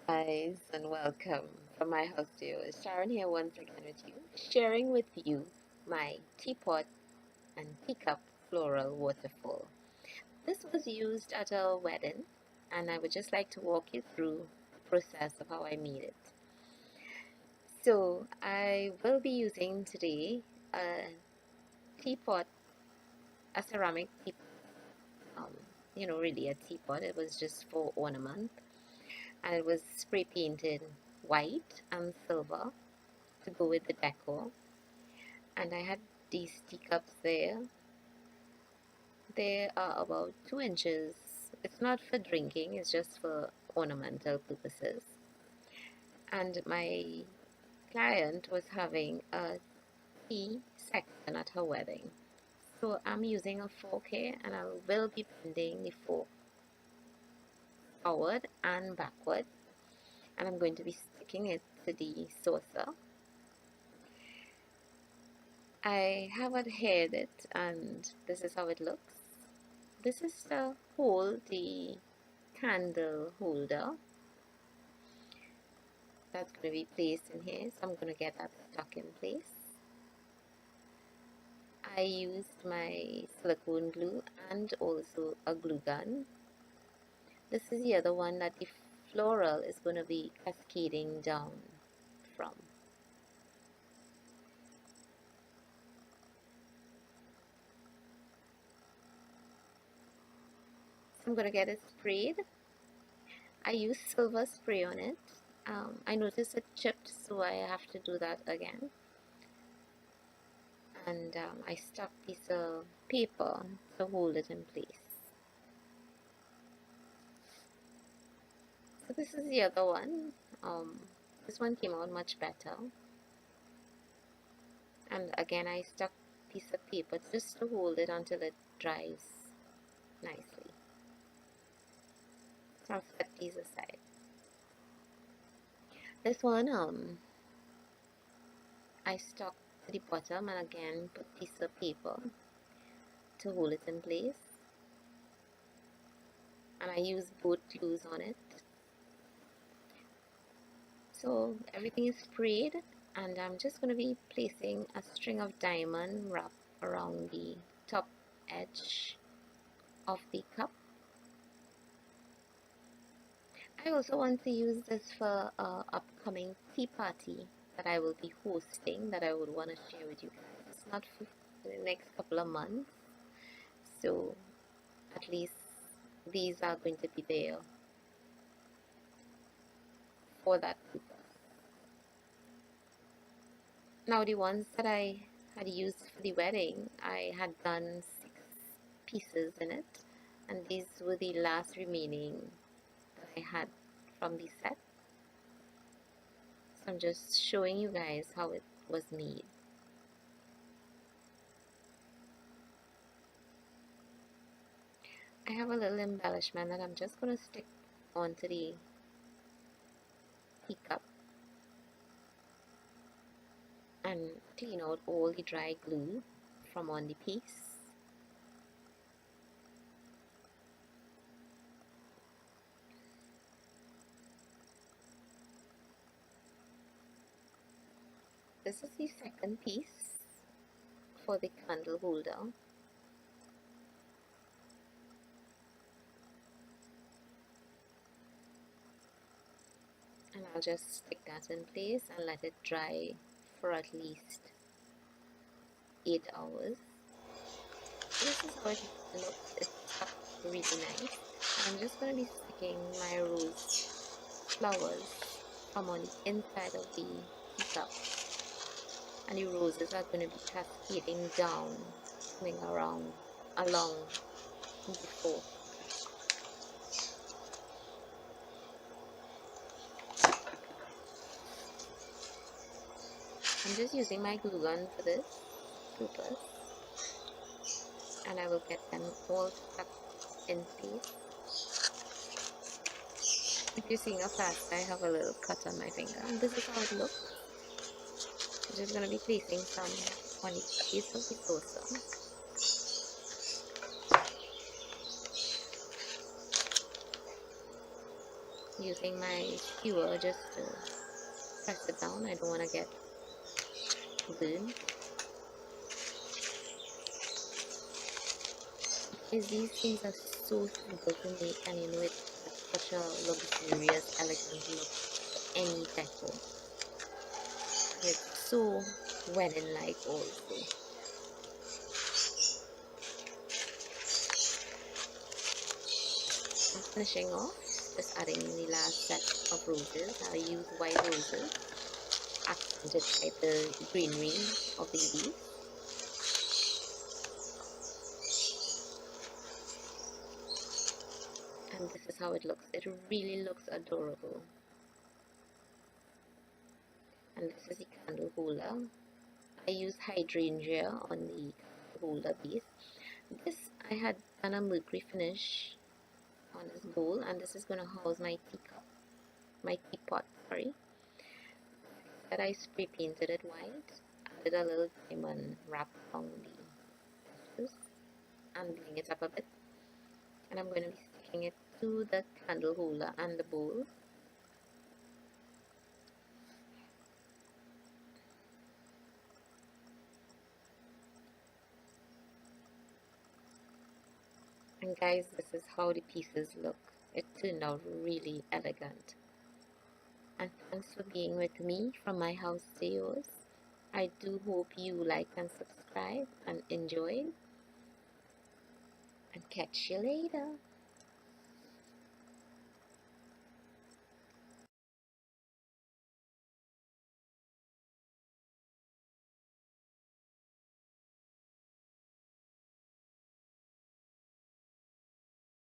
Guys, and welcome from my house to you. Sharon here once again with you, sharing with you my teapot and teacup floral waterfall. This was used at a wedding, and I would just like to walk you through the process of how I made it. So I will be using today a teapot, a ceramic teapot. Really a teapot. It was just for ornament, and it was spray painted white and silver to go with the decor. And I had these teacups there. They are about 2 inches. It's not for drinking, it's just for ornamental purposes. And my client was having a tea section at her wedding. So I'm using a fork here, and I will be bending the fork forward and backward. And I'm going to be sticking it to the saucer. I have adhered it, and this is how it looks. This is to hold the candle holder that's going to be placed in here, so I'm going to get that stuck in place. I used my silicone glue and also a glue gun. This is the other one that the floral is going to be cascading down from. So I'm going to get it sprayed. I used silver spray on it. I noticed it chipped, so I have to do that again. And I stuck a piece of paper to hold it in place. So this is the other one. This one came out much better. And again, I stuck a piece of paper just to hold it until it dries nicely. So I'll set these aside. This one, I stuck to the bottom and again put a piece of paper to hold it in place. And I used both glues on it. So everything is sprayed, and I'm just going to be placing a string of diamond wrap around the top edge of the cup. I also want to use this for an upcoming tea party that I will be hosting, that I would want to share with you guys. It's not for the next couple of months, so at least these are going to be there for that purpose. Now the ones that I had used for the wedding, I had done 6 pieces in it, and these were the last remaining that I had from the set. So I'm just showing you guys how it was made. I have a little embellishment that I'm just going to stick onto the teacup and clean out all the dry glue from on the piece. This is the second piece for the candle holder. And I'll just stick that in place and let it dry for at least 8 hours. This is how it looks. It's stuck really nice. And I'm just going to be sticking my rose flowers from on the inside of the teacup. And the roses are going to be cascading down, coming along the fork. I'm just using my glue gun for this purpose, and I will get them all stuck in place. If you're seeing a fast, I have a little cut on my finger. And this is how it looks. I'm just going to be placing some on each piece of the saucer. using my skewer just to press it down. I don't want to get burned. Because these things are so simple to make, and you know it has such a luxurious, elegant look to any decor. And it's so wedding-like also. I'm finishing off, just adding the last set of roses. I use white roses, accented by the greenery of the leaves. And this is how it looks. It really looks adorable. And this is the candle holder. I use hydrangea on the holder base. This, I had done a mercury finish on this bowl, and this is going to house my teapot, sorry. That I spray painted it white, added a little diamond wrap around the edges, and bring it up a bit. And I'm going to be sticking it to the candle holder and the bowl. And guys, this is how the pieces look. It turned out really elegant. And thanks for being with me from my house to yours. I do hope you like and subscribe and enjoy. And catch you later.